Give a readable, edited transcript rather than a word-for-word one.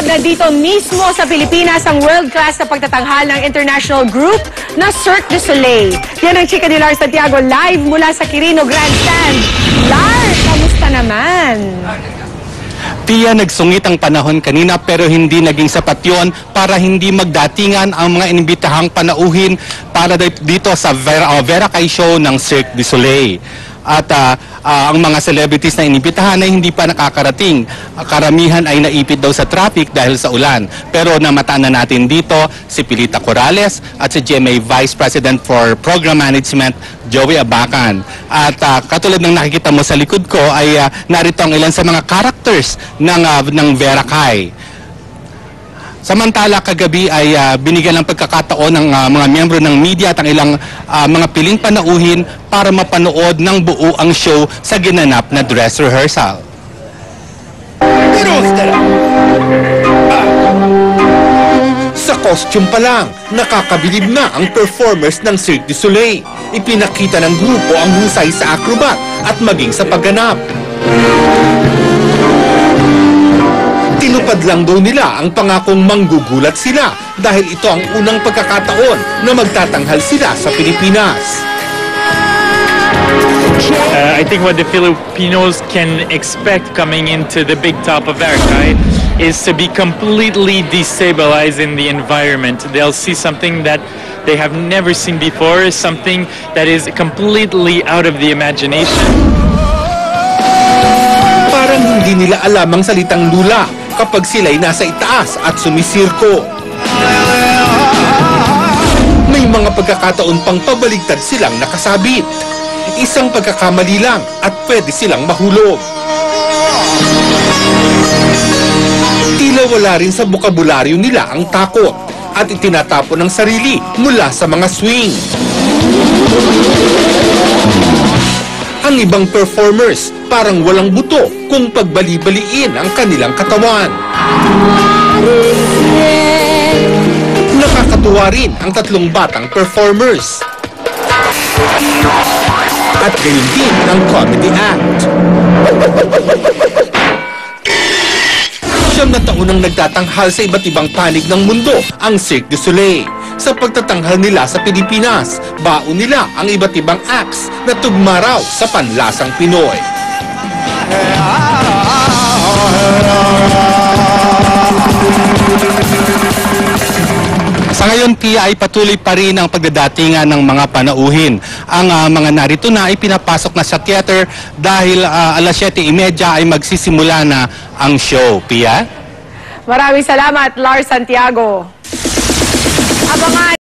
Manonood na dito mismo sa Pilipinas ang world-class na pagtatanghal ng international group na Cirque du Soleil. Yan ang chika ni Lars Santiago live mula sa Quirino Grandstand. Lars, kamusta naman? Pia, nagsungit ang panahon kanina pero hindi naging sapat yon para hindi magdatingan ang mga inimbitahang panauhin para dito sa Veracay show ng Cirque du Soleil. At ang mga celebrities na inibitahan ay hindi pa nakakarating. Karamihan ay naipit daw sa traffic dahil sa ulan. Pero namataan na natin dito si Pilita Corrales at si GMA Vice President for Program Management, Joey Abacan. At katulad ng nakikita mo sa likod ko ay narito ang ilan sa mga characters ng Veracay. Samantala, kagabi ay binigyan ng pagkakataon ng mga miyembro ng media at ang ilang mga piling panauhin para mapanood ng buo ang show sa ginanap na dress rehearsal. Sa costume pa lang, nakakabilib na ang performers ng Cirque du Soleil. Ipinakita ng grupo ang husay sa acrobat at maging sa pagganap. Tinupad lang daw nila ang pangakong manggugulat sila dahil ito ang unang pagkakataon na magtatanghal sila sa Pilipinas. I think what the Filipinos can expect coming into the big top of Veracay is to be completely destabilized in the environment. They'll see something that they have never seen before, something that is completely out of the imagination. Parang hindi nila alam ang salitang lula kapag sila'y nasa itaas at sumisirko. May mga pagkakataon pang pabaligtad silang nakasabit. Isang pagkakamali lang at pwede silang mahulog. Tila wala rin sa bokabularyo nila ang takot at itinatapon ng sarili mula sa mga swing. Ang ibang performers parang walang buto kung pagbali-baliin ang kanilang katawan. Nakakatuwa rin ang tatlong batang performers. At gayon din ang comedy act. 9 na taon ang nagtatanghal sa iba't ibang panig ng mundo ang Cirque du Soleil. Sa pagtatanghal nila sa Pilipinas, baon nila ang iba't ibang acts na tugma raw sa panlasang Pinoy. Sa ngayon, Pia, ay patuloy pa rin ang pagdadatingan ng mga panauhin. Ang mga narito na ay pinapasok na sa theater dahil alas 7:30 ay magsisimula na ang show. Pia? Maraming salamat, Lars Santiago. Abangan